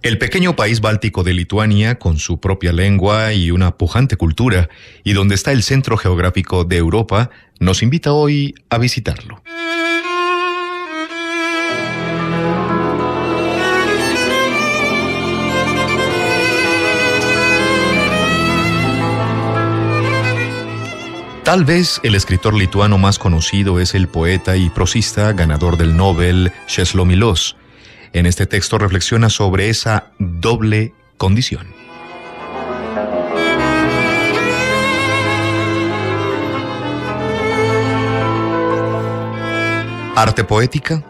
El pequeño país báltico de Lituania, con su propia lengua y una pujante cultura, y donde está el centro geográfico de Europa, nos invita hoy a visitarlo. Tal vez el escritor lituano más conocido es el poeta y prosista ganador del Nobel Czesław Miłosz. En este texto reflexiona sobre esa doble condición. ¿Arte poética?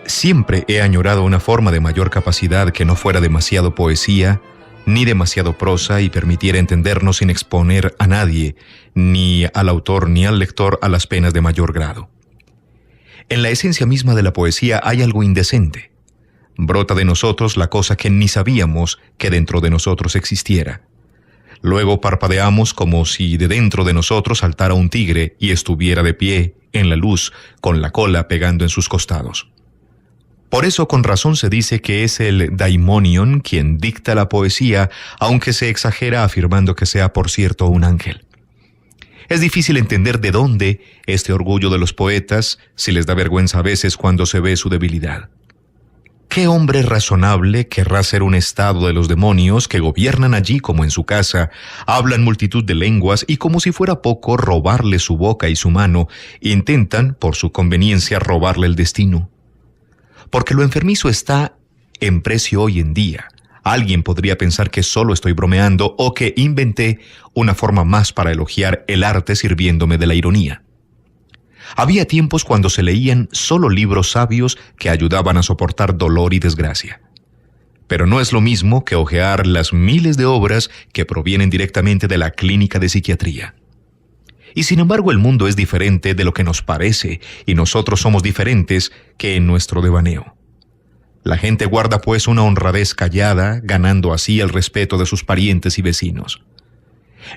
Siempre he añorado una forma de mayor capacidad que no fuera demasiado poesía, ni demasiado prosa y permitiera entendernos sin exponer a nadie, ni al autor ni al lector, a las penas de mayor grado. En la esencia misma de la poesía hay algo indecente. Brota de nosotros la cosa que ni sabíamos que dentro de nosotros existiera. Luego parpadeamos como si de dentro de nosotros saltara un tigre y estuviera de pie, en la luz, con la cola pegando en sus costados. Por eso con razón se dice que es el daimonion quien dicta la poesía, aunque se exagera afirmando que sea, por cierto, un ángel. Es difícil entender de dónde este orgullo de los poetas, si les da vergüenza a veces cuando se ve su debilidad. ¿Qué hombre razonable querrá ser un estado de los demonios que gobiernan allí como en su casa, hablan multitud de lenguas y como si fuera poco robarle su boca y su mano, intentan, por su conveniencia, robarle el destino? Porque lo enfermizo está en precio hoy en día. Alguien podría pensar que solo estoy bromeando o que inventé una forma más para elogiar el arte sirviéndome de la ironía. Había tiempos cuando se leían solo libros sabios que ayudaban a soportar dolor y desgracia. Pero no es lo mismo que hojear las miles de obras que provienen directamente de la clínica de psiquiatría. Y sin embargo el mundo es diferente de lo que nos parece y nosotros somos diferentes que en nuestro devaneo. La gente guarda pues una honradez callada, ganando así el respeto de sus parientes y vecinos.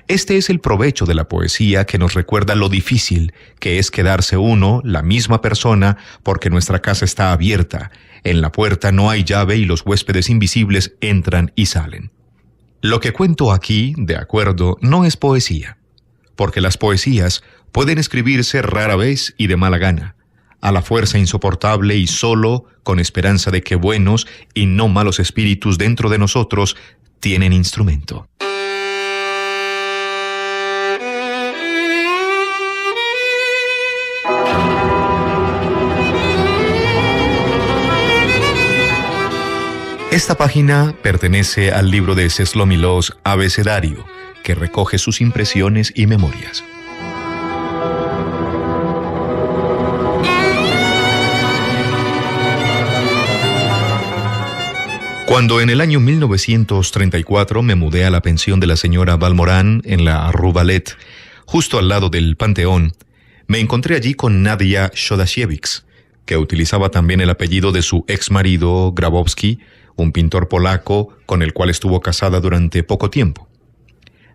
Este es el provecho de la poesía que nos recuerda lo difícil que es quedarse uno, la misma persona, porque nuestra casa está abierta, en la puerta no hay llave y los huéspedes invisibles entran y salen. Lo que cuento aquí, de acuerdo, no es poesía, porque las poesías pueden escribirse rara vez y de mala gana, a la fuerza insoportable y solo con esperanza de que buenos y no malos espíritus dentro de nosotros tienen instrumento. Esta página pertenece al libro de Czesław Miłosz, Abecedario, que recoge sus impresiones y memorias. Cuando en el año 1934 me mudé a la pensión de la señora Valmorán en la Rue Ballet, justo al lado del Panteón, me encontré allí con Nadia Chodasiewicz, que utilizaba también el apellido de su ex marido Grabowski, un pintor polaco con el cual estuvo casada durante poco tiempo.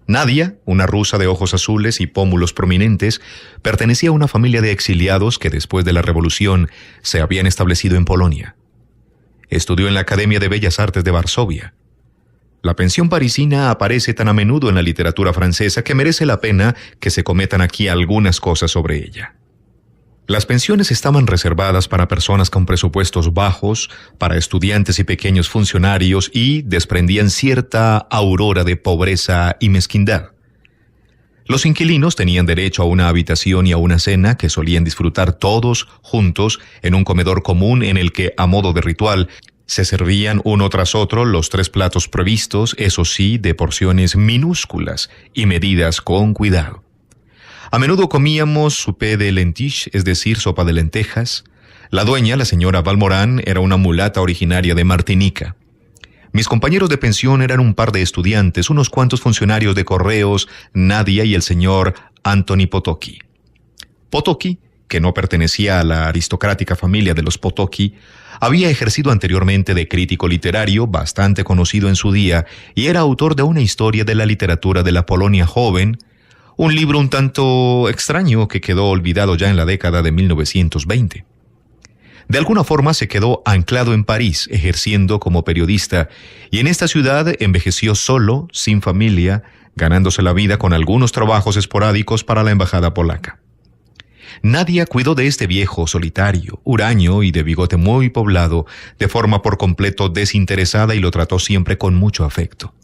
Nadia, una rusa de ojos azules y pómulos prominentes, pertenecía a una familia de exiliados que después de la Revolución se habían establecido en Polonia. Estudió en la Academia de Bellas Artes de Varsovia. La pensión parisina aparece tan a menudo en la literatura francesa que merece la pena que se cometan aquí algunas cosas sobre ella. Las pensiones estaban reservadas para personas con presupuestos bajos, para estudiantes y pequeños funcionarios y desprendían cierta aurora de pobreza y mezquindad. Los inquilinos tenían derecho a una habitación y a una cena que solían disfrutar todos juntos en un comedor común en el que, a modo de ritual, se servían uno tras otro los 3 platos previstos, eso sí, de porciones minúsculas y medidas con cuidado. A menudo comíamos soupé de lentilles, es decir, sopa de lentejas. La dueña, la señora Valmorán, era una mulata originaria de Martinica. Mis compañeros de pensión eran un par de estudiantes, unos cuantos funcionarios de correos, Nadia y el señor Antoni Potocki. Potocki, que no pertenecía a la aristocrática familia de los Potocki, había ejercido anteriormente de crítico literario, bastante conocido en su día, y era autor de una historia de la literatura de la Polonia joven, un libro un tanto extraño que quedó olvidado ya en la década de 1920. De alguna forma se quedó anclado en París, ejerciendo como periodista, y en esta ciudad envejeció solo, sin familia, ganándose la vida con algunos trabajos esporádicos para la embajada polaca. Nadia cuidó de este viejo solitario, huraño y de bigote muy poblado, de forma por completo desinteresada, y lo trató siempre con mucho afecto.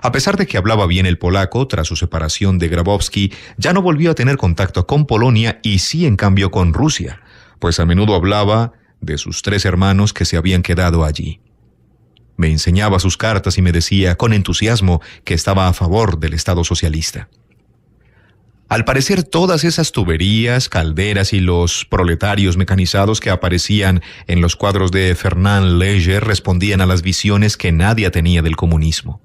A pesar de que hablaba bien el polaco, tras su separación de Grabowski, ya no volvió a tener contacto con Polonia y sí en cambio con Rusia, pues a menudo hablaba de sus 3 hermanos que se habían quedado allí. Me enseñaba sus cartas y me decía con entusiasmo que estaba a favor del Estado socialista. Al parecer, todas esas tuberías, calderas y los proletarios mecanizados que aparecían en los cuadros de Fernand Léger respondían a las visiones que Nadia tenía del comunismo.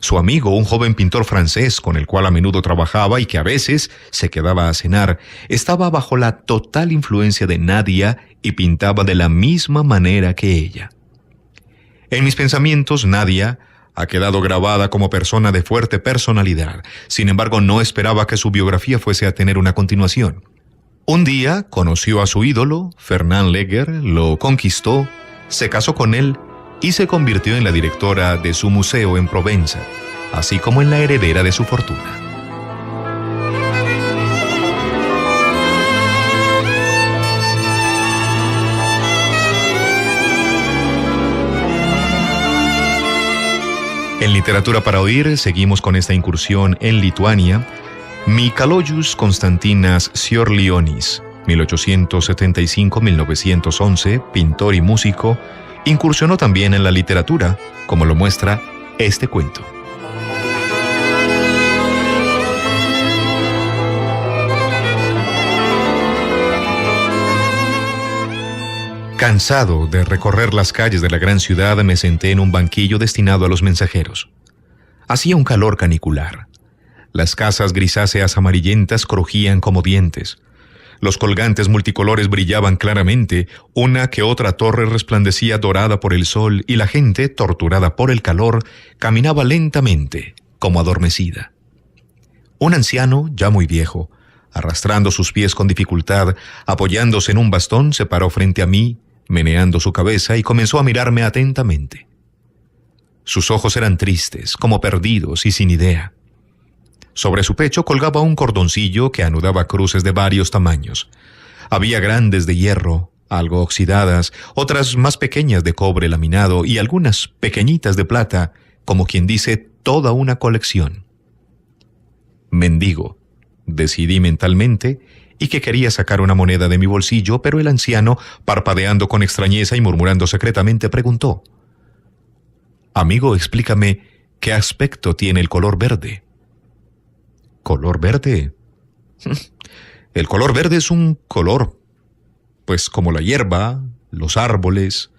Su amigo, un joven pintor francés con el cual a menudo trabajaba y que a veces se quedaba a cenar, estaba bajo la total influencia de Nadia y pintaba de la misma manera que ella. En mis pensamientos, Nadia ha quedado grabada como persona de fuerte personalidad. Sin embargo, no esperaba que su biografía fuese a tener una continuación. Un día conoció a su ídolo, Fernand Léger, lo conquistó, se casó con él y se convirtió en la directora de su museo en Provenza, así como en la heredera de su fortuna. En Literatura para Oír seguimos con esta incursión en Lituania. Mikalojus Konstantinas Čiurlionis, 1875-1911, pintor y músico, incursionó también en la literatura, como lo muestra este cuento. Cansado de recorrer las calles de la gran ciudad, me senté en un banquillo destinado a los mensajeros. Hacía un calor canicular. Las casas grisáceas amarillentas crujían como dientes. Los colgantes multicolores brillaban claramente, una que otra torre resplandecía dorada por el sol y la gente, torturada por el calor, caminaba lentamente, como adormecida. Un anciano, ya muy viejo, arrastrando sus pies con dificultad, apoyándose en un bastón, se paró frente a mí, meneando su cabeza, y comenzó a mirarme atentamente. Sus ojos eran tristes, como perdidos y sin idea. Sobre su pecho colgaba un cordoncillo que anudaba cruces de varios tamaños. Había grandes de hierro, algo oxidadas, otras más pequeñas de cobre laminado y algunas pequeñitas de plata, como quien dice, toda una colección. Mendigo, decidí mentalmente, y que quería sacar una moneda de mi bolsillo, pero el anciano, parpadeando con extrañeza y murmurando secretamente, preguntó: «Amigo, explícame, ¿qué aspecto tiene el color verde?» ¿Color verde? El color verde es un color, pues como la hierba, los árboles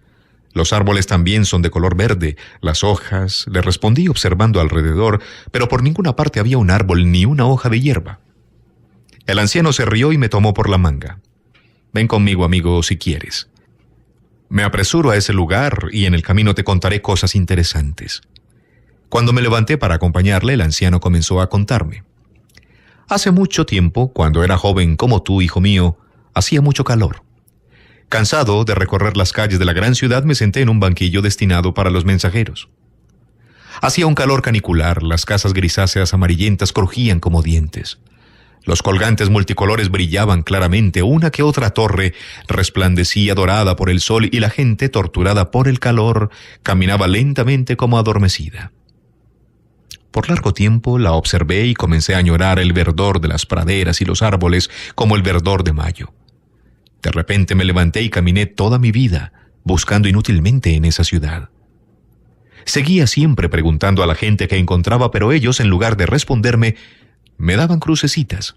también son de color verde, las hojas, le respondí observando alrededor, pero por ninguna parte había un árbol ni una hoja de hierba. El anciano se rió y me tomó por la manga. «Ven conmigo, amigo, si quieres. Me apresuro a ese lugar y en el camino te contaré cosas interesantes». Cuando me levanté para acompañarle, el anciano comenzó a contarme. «Hace mucho tiempo, cuando era joven como tú, hijo mío, hacía mucho calor. Cansado de recorrer las calles de la gran ciudad, me senté en un banquillo destinado para los mensajeros. Hacía un calor canicular, las casas grisáceas amarillentas crujían como dientes. Los colgantes multicolores brillaban claramente, una que otra torre resplandecía dorada por el sol y la gente, torturada por el calor, caminaba lentamente como adormecida. Por largo tiempo la observé y comencé a añorar el verdor de las praderas y los árboles como el verdor de mayo. De repente me levanté y caminé toda mi vida, buscando inútilmente en esa ciudad. Seguía siempre preguntando a la gente que encontraba, pero ellos, en lugar de responderme, me daban crucecitas.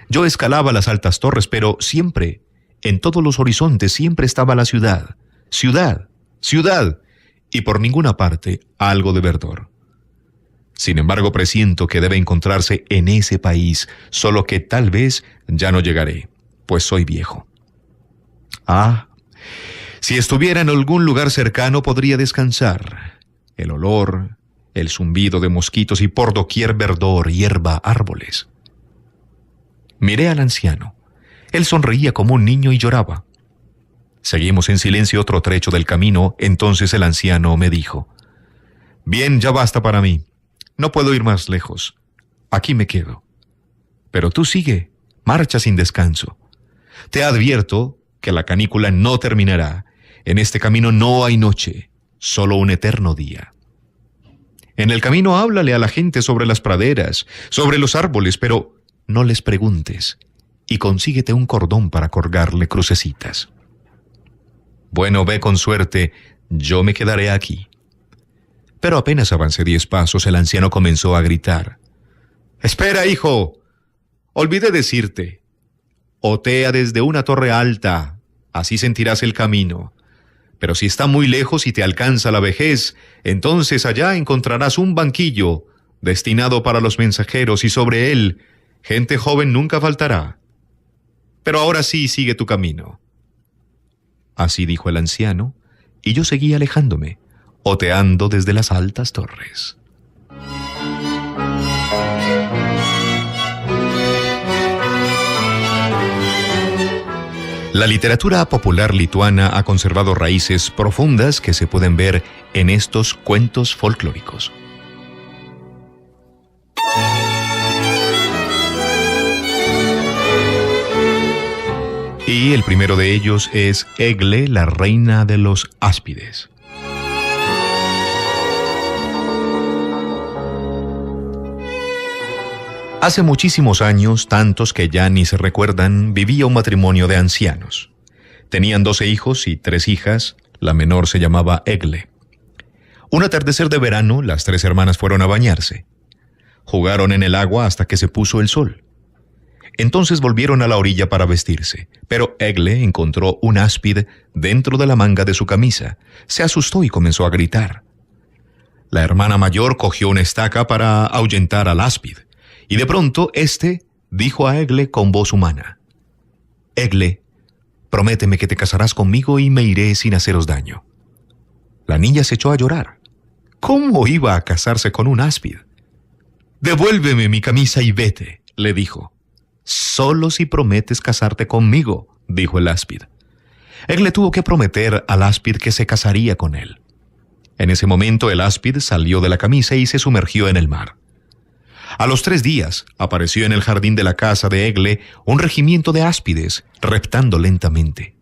Yo escalaba las altas torres, pero siempre, en todos los horizontes, siempre estaba la ciudad. Ciudad, ciudad, y por ninguna parte algo de verdor. Sin embargo, presiento que debe encontrarse en ese país, solo que tal vez ya no llegaré, pues soy viejo. Ah, si estuviera en algún lugar cercano podría descansar. El olor, el zumbido de mosquitos y por doquier verdor, hierba, árboles. Miré al anciano. Él sonreía como un niño y lloraba. Seguimos en silencio otro trecho del camino. Entonces el anciano me dijo: «Bien, ya basta para mí. No puedo ir más lejos. Aquí me quedo. Pero tú sigue, marcha sin descanso. Te advierto que la canícula no terminará. En este camino no hay noche, solo un eterno día. En el camino háblale a la gente sobre las praderas, sobre los árboles, pero no les preguntes, y consíguete un cordón para colgarle crucecitas. Bueno, ve con suerte, yo me quedaré aquí». Pero apenas avancé 10 pasos, el anciano comenzó a gritar: «¡Espera, hijo! Olvidé decirte. Otea desde una torre alta, así sentirás el camino. Pero si está muy lejos y te alcanza la vejez, entonces allá encontrarás un banquillo destinado para los mensajeros y sobre él gente joven nunca faltará. Pero ahora sí, sigue tu camino». Así dijo el anciano, y yo seguí alejándome, oteando desde las altas torres. La literatura popular lituana ha conservado raíces profundas que se pueden ver en estos cuentos folclóricos. Y el primero de ellos es Egle, la reina de los áspides. Hace muchísimos años, tantos que ya ni se recuerdan, vivía un matrimonio de ancianos. Tenían 12 hijos y 3 hijas, la menor se llamaba Egle. Un atardecer de verano, las 3 hermanas fueron a bañarse. Jugaron en el agua hasta que se puso el sol. Entonces volvieron a la orilla para vestirse, pero Egle encontró un áspid dentro de la manga de su camisa. Se asustó y comenzó a gritar. La hermana mayor cogió una estaca para ahuyentar al áspid. Y de pronto, éste dijo a Egle con voz humana: «Egle, prométeme que te casarás conmigo y me iré sin haceros daño». La niña se echó a llorar. ¿Cómo iba a casarse con un áspid? «Devuélveme mi camisa y vete», le dijo. «Solo si prometes casarte conmigo», dijo el áspid. Egle tuvo que prometer al áspid que se casaría con él. En ese momento el áspid salió de la camisa y se sumergió en el mar. A los 3 días apareció en el jardín de la casa de Egle un regimiento de áspides, reptando lentamente.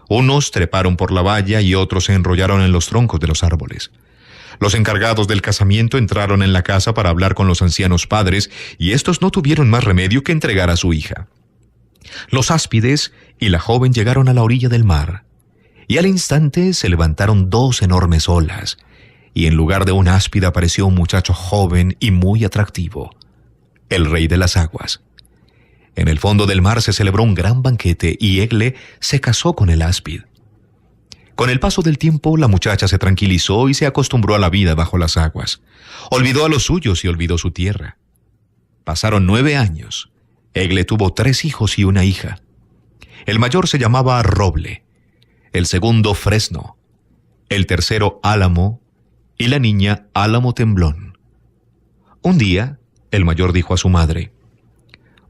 Unos treparon por la valla y otros se enrollaron en los troncos de los árboles. Los encargados del casamiento entraron en la casa para hablar con los ancianos padres, y estos no tuvieron más remedio que entregar a su hija. Los áspides y la joven llegaron a la orilla del mar, y al instante se levantaron 2 enormes olas, y en lugar de un áspid apareció un muchacho joven y muy atractivo, el rey de las aguas. En el fondo del mar se celebró un gran banquete y Egle se casó con el áspid. Con el paso del tiempo, la muchacha se tranquilizó y se acostumbró a la vida bajo las aguas. Olvidó a los suyos y olvidó su tierra. Pasaron 9 años. Egle tuvo 3 hijos y una hija. El mayor se llamaba Roble, el segundo Fresno, el tercero Álamo, y la niña Álamo Temblón. Un día, el mayor dijo a su madre: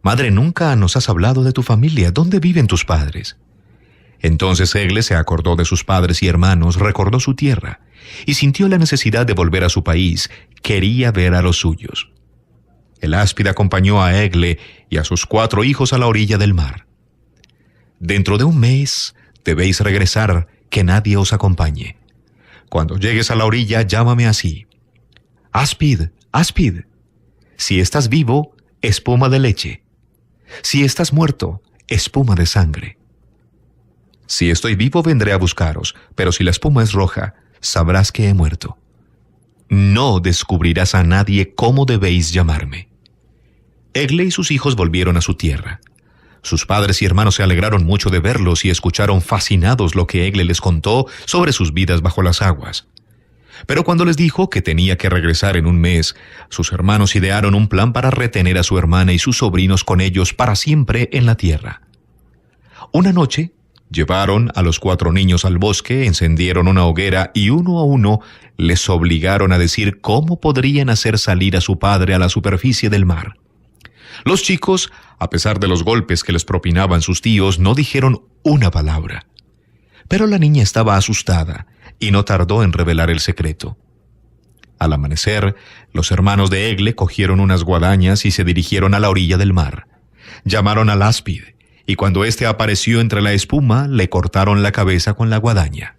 «Madre, nunca nos has hablado de tu familia. ¿Dónde viven tus padres?». Entonces Egle se acordó de sus padres y hermanos, recordó su tierra, y sintió la necesidad de volver a su país. Quería ver a los suyos. El áspid acompañó a Egle y a sus 4 hijos a la orilla del mar. «Dentro de un mes debéis regresar, que nadie os acompañe. Cuando llegues a la orilla, llámame así: áspid, áspid. Si estás vivo, espuma de leche. Si estás muerto, espuma de sangre. Si estoy vivo, vendré a buscaros, pero si la espuma es roja, sabrás que he muerto. No descubrirás a nadie cómo debéis llamarme». Egle y sus hijos volvieron a su tierra. Sus padres y hermanos se alegraron mucho de verlos y escucharon fascinados lo que Egle les contó sobre sus vidas bajo las aguas. Pero cuando les dijo que tenía que regresar en un mes, sus hermanos idearon un plan para retener a su hermana y sus sobrinos con ellos para siempre en la tierra. Una noche, llevaron a los 4 niños al bosque, encendieron una hoguera y uno a uno les obligaron a decir cómo podrían hacer salir a su padre a la superficie del mar. Los chicos, a pesar de los golpes que les propinaban sus tíos, no dijeron una palabra. Pero la niña estaba asustada y no tardó en revelar el secreto. Al amanecer, los hermanos de Egle cogieron unas guadañas y se dirigieron a la orilla del mar. Llamaron al áspid, y cuando éste apareció entre la espuma, le cortaron la cabeza con la guadaña.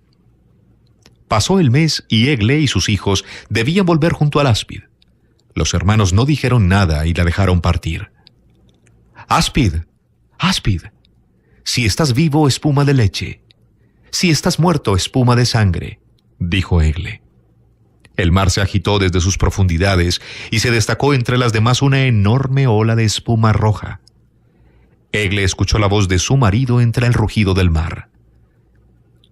Pasó el mes y Egle y sus hijos debían volver junto al áspid. Los hermanos no dijeron nada y la dejaron partir. «Áspid, áspid, si estás vivo, espuma de leche. Si estás muerto, espuma de sangre», dijo Egle. El mar se agitó desde sus profundidades y se destacó entre las demás una enorme ola de espuma roja. Egle escuchó la voz de su marido entre el rugido del mar.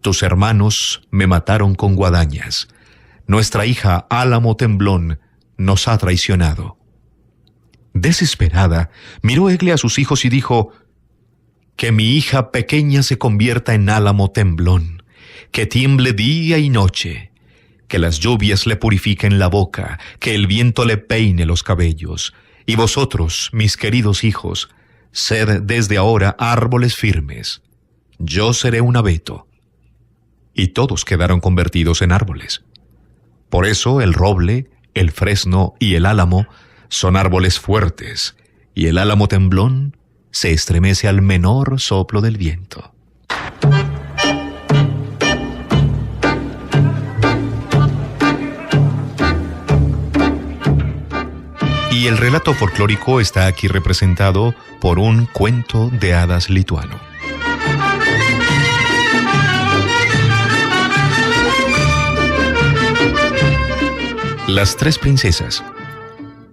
«Tus hermanos me mataron con guadañas. Nuestra hija Álamo Temblón nos ha traicionado». Desesperada, miró Egle a sus hijos y dijo: «Que mi hija pequeña se convierta en Álamo Temblón, que tiemble día y noche, que las lluvias le purifiquen la boca, que el viento le peine los cabellos, y vosotros, mis queridos hijos, sed desde ahora árboles firmes. Yo seré un abeto». Y todos quedaron convertidos en árboles. Por eso el roble, el fresno y el álamo son árboles fuertes, y el álamo temblón se estremece al menor soplo del viento. Y el relato folclórico está aquí representado por un cuento de hadas lituano. Las tres princesas.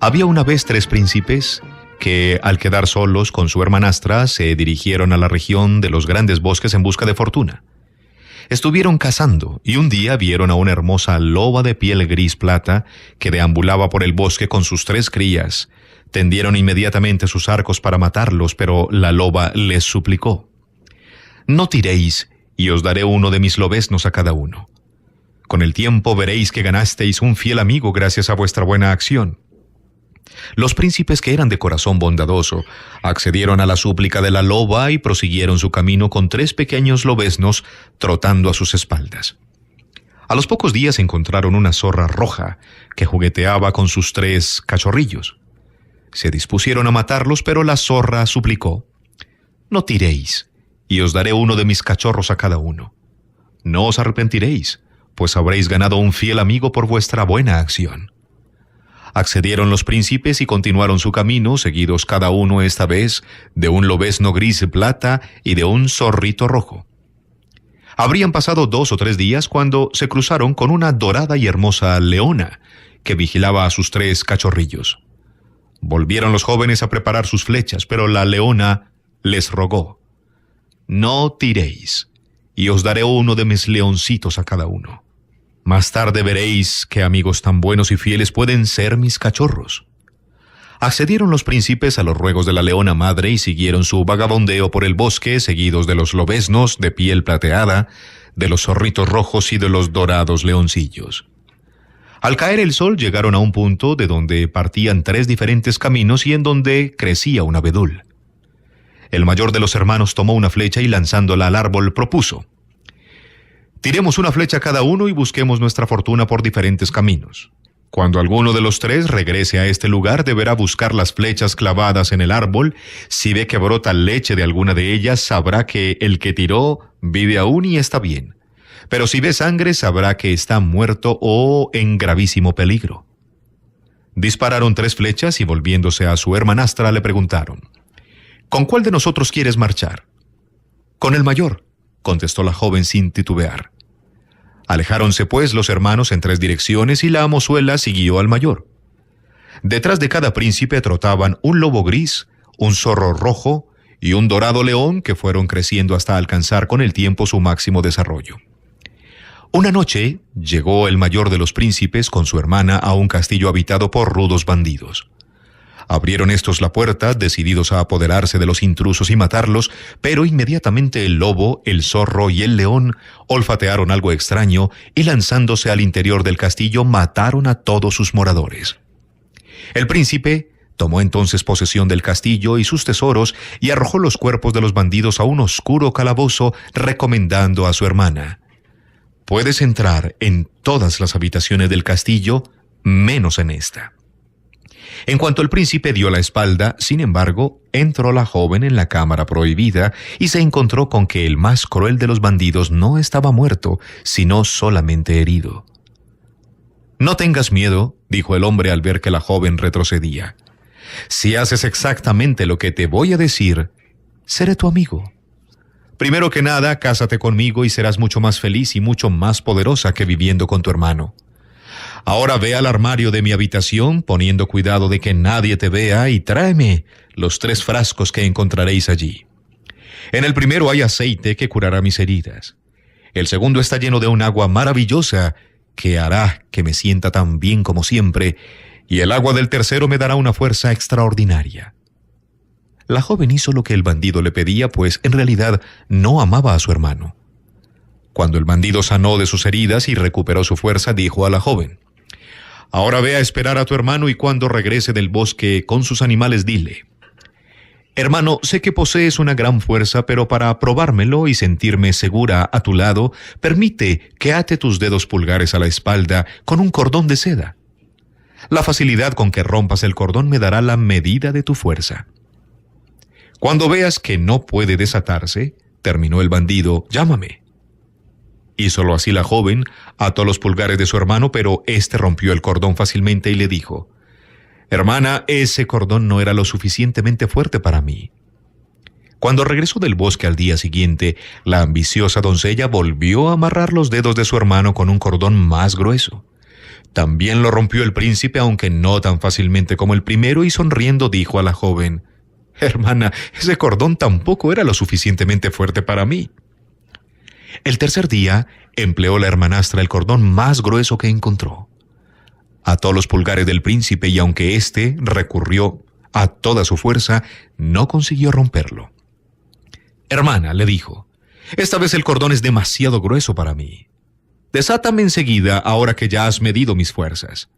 Había una vez tres príncipes que, al quedar solos con su hermanastra, se dirigieron a la región de los grandes bosques en busca de fortuna. Estuvieron cazando y un día vieron a una hermosa loba de piel gris plata que deambulaba por el bosque con sus tres crías. Tendieron inmediatamente sus arcos para matarlos, pero la loba les suplicó: «No tiréis, y os daré uno de mis lobeznos a cada uno. Con el tiempo veréis que ganasteis un fiel amigo gracias a vuestra buena acción». Los príncipes, que eran de corazón bondadoso, accedieron a la súplica de la loba y prosiguieron su camino con tres pequeños lobeznos trotando a sus espaldas. A los pocos días encontraron una zorra roja que jugueteaba con sus tres cachorrillos. Se dispusieron a matarlos, pero la zorra suplicó: «No tiréis, y os daré uno de mis cachorros a cada uno. No os arrepentiréis, pues habréis ganado un fiel amigo por vuestra buena acción». Accedieron los príncipes y continuaron su camino, seguidos cada uno esta vez de un lobezno gris plata y de un zorrito rojo. Habrían pasado 2 o 3 días cuando se cruzaron con una dorada y hermosa leona que vigilaba a sus tres cachorrillos. Volvieron los jóvenes a preparar sus flechas, pero la leona les rogó: «No tiréis, y os daré uno de mis leoncitos a cada uno. Más tarde veréis qué amigos tan buenos y fieles pueden ser mis cachorros». Accedieron los príncipes a los ruegos de la leona madre y siguieron su vagabondeo por el bosque, seguidos de los lobeznos de piel plateada, de los zorritos rojos y de los dorados leoncillos. Al caer el sol llegaron a un punto de donde partían 3 diferentes caminos y en donde crecía un abedul. El mayor de los hermanos tomó una flecha y, lanzándola al árbol, propuso: «Tiremos una flecha cada uno y busquemos nuestra fortuna por diferentes caminos. Cuando alguno de los 3 regrese a este lugar, deberá buscar las flechas clavadas en el árbol. Si ve que brota leche de alguna de ellas, sabrá que el que tiró vive aún y está bien. Pero si ve sangre, sabrá que está muerto o en gravísimo peligro». Dispararon 3 flechas y, volviéndose a su hermanastra, le preguntaron: «¿Con cuál de nosotros quieres marchar?». «Con el mayor», contestó la joven sin titubear. Alejáronse pues los hermanos en 3 direcciones y la mozuela siguió al mayor. Detrás de cada príncipe trotaban un lobo gris, un zorro rojo y un dorado león que fueron creciendo hasta alcanzar con el tiempo su máximo desarrollo. Una noche llegó el mayor de los príncipes con su hermana a un castillo habitado por rudos bandidos. Abrieron estos la puerta, decididos a apoderarse de los intrusos y matarlos, pero inmediatamente el lobo, el zorro y el león olfatearon algo extraño y, lanzándose al interior del castillo, mataron a todos sus moradores. El príncipe Tomó entonces posesión del castillo y sus tesoros y arrojó los cuerpos de los bandidos a un oscuro calabozo, recomendando a su hermana: «Puedes entrar en todas las habitaciones del castillo, menos en esta». En cuanto el príncipe dio la espalda, sin embargo, entró la joven en la cámara prohibida y se encontró con que el más cruel de los bandidos no estaba muerto, sino solamente herido. «No tengas miedo», dijo el hombre al ver que la joven retrocedía. «Si haces exactamente lo que te voy a decir, seré tu amigo. Primero que nada, cásate conmigo y serás mucho más feliz y mucho más poderosa que viviendo con tu hermano. Ahora ve al armario de mi habitación, poniendo cuidado de que nadie te vea, y tráeme los 3 frascos que encontraréis allí. En el primero hay aceite que curará mis heridas. El segundo está lleno de un agua maravillosa que hará que me sienta tan bien como siempre, y el agua del tercero me dará una fuerza extraordinaria». La joven hizo lo que el bandido le pedía, pues en realidad no amaba a su hermano. Cuando el bandido sanó de sus heridas y recuperó su fuerza, dijo a la joven: «Ahora ve a esperar a tu hermano y cuando regrese del bosque con sus animales dile: hermano, sé que posees una gran fuerza, pero para probármelo y sentirme segura a tu lado, permite que ate tus dedos pulgares a la espalda con un cordón de seda. La facilidad con que rompas el cordón me dará la medida de tu fuerza. Cuando veas que no puede desatarse», terminó el bandido, «llámame». Hízolo así la joven, ató los pulgares de su hermano, pero éste rompió el cordón fácilmente y le dijo: «Hermana, ese cordón no era lo suficientemente fuerte para mí». Cuando regresó del bosque al día siguiente, la ambiciosa doncella volvió a amarrar los dedos de su hermano con un cordón más grueso. También lo rompió el príncipe, aunque no tan fácilmente como el primero, y sonriendo dijo a la joven: «Hermana, ese cordón tampoco era lo suficientemente fuerte para mí». El tercer día empleó la hermanastra el cordón más grueso que encontró. Ató los pulgares del príncipe y aunque éste recurrió a toda su fuerza, no consiguió romperlo. «Hermana», le dijo, «esta vez el cordón es demasiado grueso para mí. Desátame enseguida ahora que ya has medido mis fuerzas».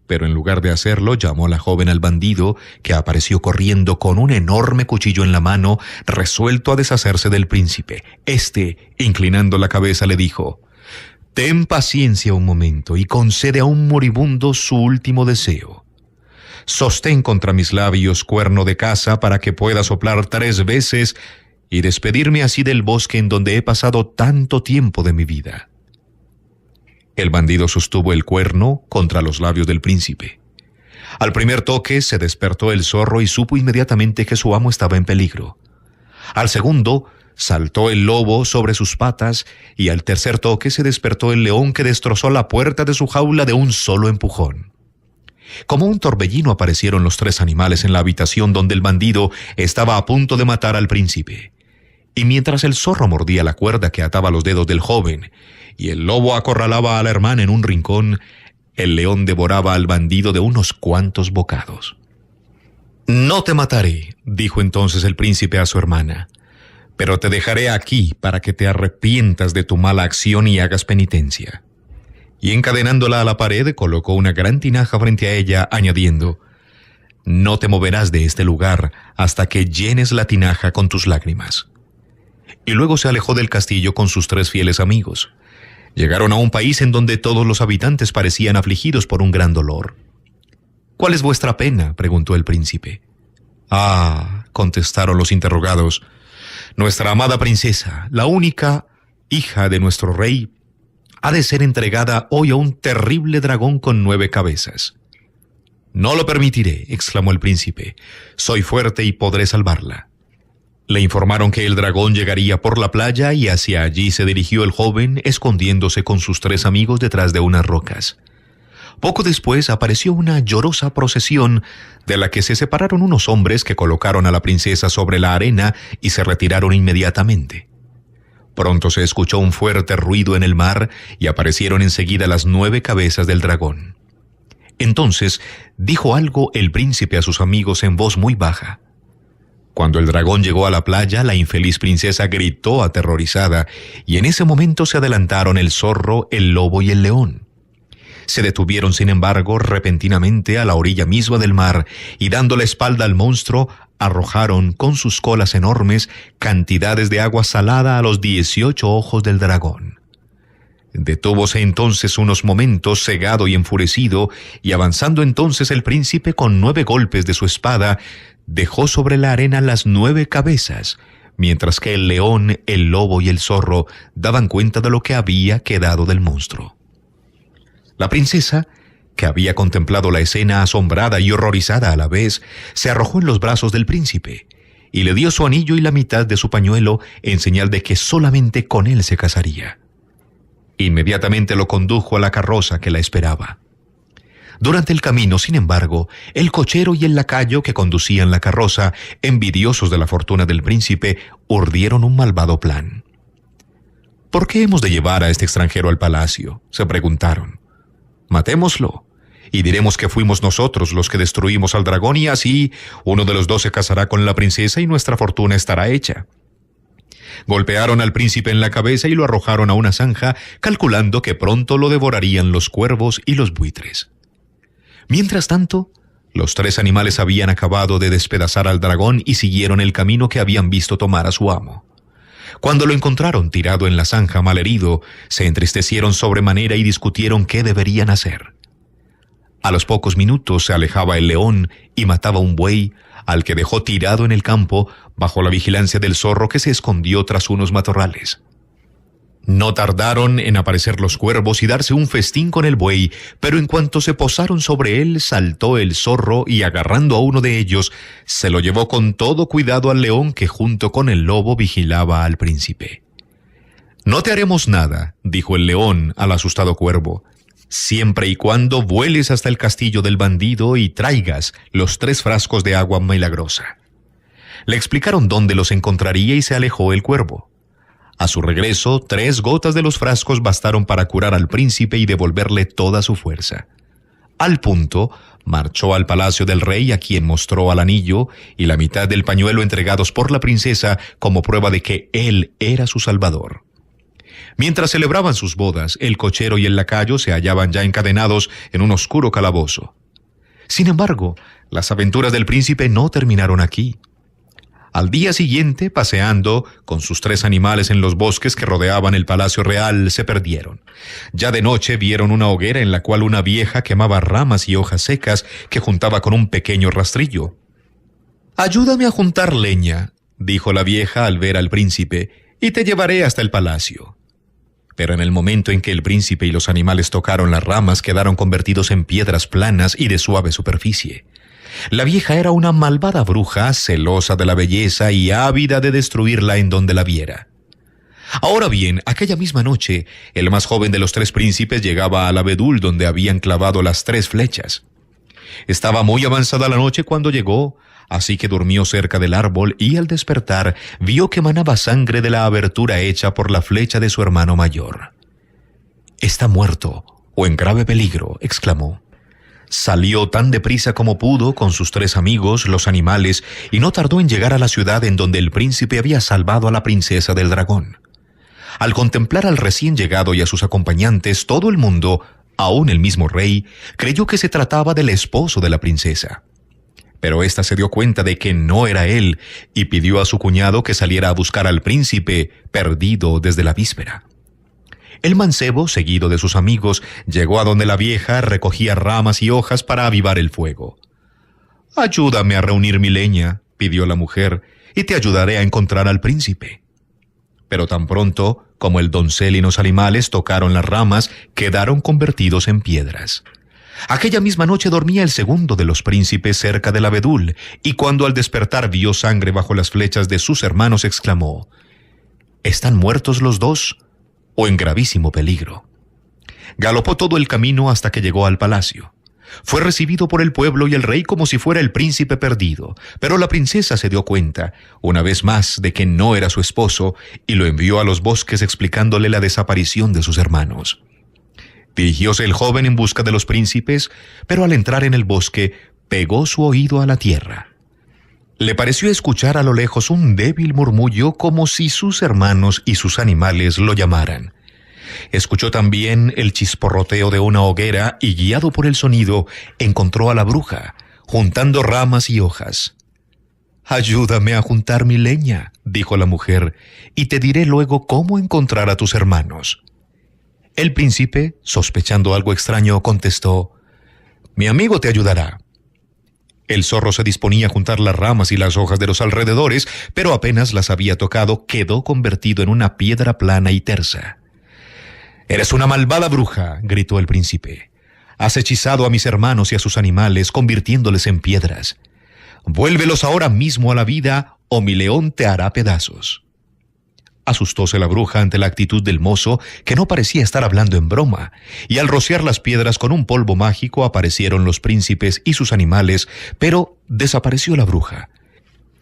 Pero en lugar de hacerlo, llamó la joven al bandido, que apareció corriendo con un enorme cuchillo en la mano, resuelto a deshacerse del príncipe. Este, inclinando la cabeza, le dijo: «Ten paciencia un momento y concede a un moribundo su último deseo. Sostén contra mis labios cuerno de caza para que pueda soplar 3 veces y despedirme así del bosque en donde he pasado tanto tiempo de mi vida». El bandido sostuvo el cuerno contra los labios del príncipe. Al primer toque se despertó el zorro y supo inmediatamente que su amo estaba en peligro. Al segundo, saltó el lobo sobre sus patas y al tercer toque se despertó el león, que destrozó la puerta de su jaula de un solo empujón. Como un torbellino aparecieron los 3 animales en la habitación donde el bandido estaba a punto de matar al príncipe. Y mientras el zorro mordía la cuerda que ataba los dedos del joven y el lobo acorralaba a la hermana en un rincón, el león devoraba al bandido de unos cuantos bocados. «No te mataré», dijo entonces el príncipe a su hermana, «pero te dejaré aquí para que te arrepientas de tu mala acción y hagas penitencia». Y encadenándola a la pared, colocó una gran tinaja frente a ella, añadiendo: «No te moverás de este lugar hasta que llenes la tinaja con tus lágrimas». Y luego se alejó del castillo con sus 3 fieles amigos. Llegaron a un país en donde todos los habitantes parecían afligidos por un gran dolor. «¿Cuál es vuestra pena?», preguntó el príncipe. «Ah», contestaron los interrogados, «nuestra amada princesa, la única hija de nuestro rey, ha de ser entregada hoy a un terrible dragón con 9 cabezas». «No lo permitiré», exclamó el príncipe, «soy fuerte y podré salvarla». Le informaron que el dragón llegaría por la playa y hacia allí se dirigió el joven, escondiéndose con sus 3 amigos detrás de unas rocas. Poco después apareció una llorosa procesión, de la que se separaron unos hombres que colocaron a la princesa sobre la arena y se retiraron inmediatamente. Pronto se escuchó un fuerte ruido en el mar y aparecieron enseguida las 9 cabezas del dragón. Entonces dijo algo el príncipe a sus amigos en voz muy baja. Cuando el dragón llegó a la playa, la infeliz princesa gritó aterrorizada, y en ese momento se adelantaron el zorro, el lobo y el león. Se detuvieron, sin embargo, repentinamente a la orilla misma del mar y, dando la espalda al monstruo, arrojaron con sus colas enormes cantidades de agua salada a los 18 ojos del dragón. Detúvose entonces unos momentos, cegado y enfurecido, y avanzando entonces el príncipe con 9 golpes de su espada, dejó sobre la arena las 9 cabezas, mientras que el león, el lobo y el zorro daban cuenta de lo que había quedado del monstruo. La princesa, que había contemplado la escena asombrada y horrorizada a la vez, se arrojó en los brazos del príncipe y le dio su anillo y la mitad de su pañuelo en señal de que solamente con él se casaría. Inmediatamente lo condujo a la carroza que la esperaba. Durante el camino, sin embargo, el cochero y el lacayo que conducían la carroza, envidiosos de la fortuna del príncipe, urdieron un malvado plan. ¿Por qué hemos de llevar a este extranjero al palacio?, se preguntaron. Matémoslo, y diremos que fuimos nosotros los que destruimos al dragón, y así uno de los dos se casará con la princesa y nuestra fortuna estará hecha. Golpearon al príncipe en la cabeza y lo arrojaron a una zanja, calculando que pronto lo devorarían los cuervos y los buitres. Mientras tanto, los 3 animales habían acabado de despedazar al dragón y siguieron el camino que habían visto tomar a su amo. Cuando lo encontraron tirado en la zanja malherido, se entristecieron sobremanera y discutieron qué deberían hacer. A los pocos minutos se alejaba el león y mataba un buey, al que dejó tirado en el campo bajo la vigilancia del zorro, que se escondió tras unos matorrales. No tardaron en aparecer los cuervos y darse un festín con el buey, pero en cuanto se posaron sobre él, saltó el zorro y, agarrando a uno de ellos, se lo llevó con todo cuidado al león, que junto con el lobo vigilaba al príncipe. «No te haremos nada», dijo el león al asustado cuervo, «siempre y cuando vueles hasta el castillo del bandido y traigas los 3 frascos de agua milagrosa». Le explicaron dónde los encontraría y se alejó el cuervo. A su regreso, 3 gotas de los frascos bastaron para curar al príncipe y devolverle toda su fuerza. Al punto, marchó al palacio del rey, a quien mostró al anillo y la mitad del pañuelo entregados por la princesa como prueba de que él era su salvador. Mientras celebraban sus bodas, el cochero y el lacayo se hallaban ya encadenados en un oscuro calabozo. Sin embargo, las aventuras del príncipe no terminaron aquí. Al día siguiente, paseando con sus 3 animales en los bosques que rodeaban el palacio real, se perdieron. Ya de noche vieron una hoguera en la cual una vieja quemaba ramas y hojas secas que juntaba con un pequeño rastrillo. «Ayúdame a juntar leña», dijo la vieja al ver al príncipe, «y te llevaré hasta el palacio». Pero en el momento en que el príncipe y los animales tocaron las ramas, quedaron convertidos en piedras planas y de suave superficie. La vieja era una malvada bruja, celosa de la belleza y ávida de destruirla en donde la viera. Ahora bien, aquella misma noche, el más joven de los 3 príncipes llegaba al abedul donde habían clavado las 3 flechas. Estaba muy avanzada la noche cuando llegó, así que durmió cerca del árbol y al despertar vio que manaba sangre de la abertura hecha por la flecha de su hermano mayor. «Está muerto o en grave peligro», exclamó. Salió tan deprisa como pudo con sus 3 amigos, los animales, y no tardó en llegar a la ciudad en donde el príncipe había salvado a la princesa del dragón. Al contemplar al recién llegado y a sus acompañantes, todo el mundo, aún el mismo rey, creyó que se trataba del esposo de la princesa. Pero ésta se dio cuenta de que no era él y pidió a su cuñado que saliera a buscar al príncipe, perdido desde la víspera. El mancebo, seguido de sus amigos, llegó a donde la vieja recogía ramas y hojas para avivar el fuego. «Ayúdame a reunir mi leña», pidió la mujer, «y te ayudaré a encontrar al príncipe». Pero tan pronto como el doncel y los animales tocaron las ramas, quedaron convertidos en piedras. Aquella misma noche dormía el segundo de los príncipes cerca del abedul, y cuando al despertar vio sangre bajo las flechas de sus hermanos, exclamó: «¿Están muertos los 2? ¿O en gravísimo peligro?». Galopó todo el camino hasta que llegó al palacio. Fue recibido por el pueblo y el rey como si fuera el príncipe perdido, pero la princesa se dio cuenta, una vez más, de que no era su esposo, y lo envió a los bosques explicándole la desaparición de sus hermanos. Dirigióse el joven en busca de los príncipes, pero al entrar en el bosque, pegó su oído a la tierra. Le pareció escuchar a lo lejos un débil murmullo como si sus hermanos y sus animales lo llamaran. Escuchó también el chisporroteo de una hoguera y, guiado por el sonido, encontró a la bruja, juntando ramas y hojas. «Ayúdame a juntar mi leña», dijo la mujer, «y te diré luego cómo encontrar a tus hermanos». El príncipe, sospechando algo extraño, contestó: «Mi amigo te ayudará». El zorro se disponía a juntar las ramas y las hojas de los alrededores, pero apenas las había tocado, quedó convertido en una piedra plana y tersa. «Eres una malvada bruja», gritó el príncipe. «Has hechizado a mis hermanos y a sus animales, convirtiéndoles en piedras. Vuélvelos ahora mismo a la vida, o mi león te hará pedazos». Asustóse la bruja ante la actitud del mozo, que no parecía estar hablando en broma, y al rociar las piedras con un polvo mágico aparecieron los príncipes y sus animales, pero desapareció la bruja,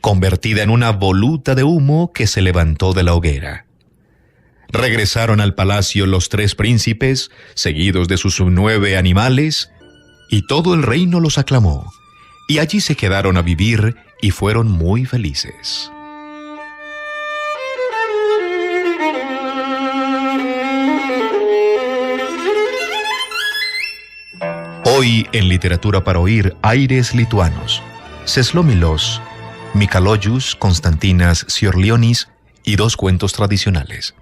convertida en una voluta de humo que se levantó de la hoguera. Regresaron al palacio los 3 príncipes, seguidos de sus 9 animales, y todo el reino los aclamó, y allí se quedaron a vivir y fueron muy felices. Hoy en Literatura para Oír, aires lituanos: Czesław Miłosz, Mikalojus, Konstantinas Čiurlionis y 2 cuentos tradicionales.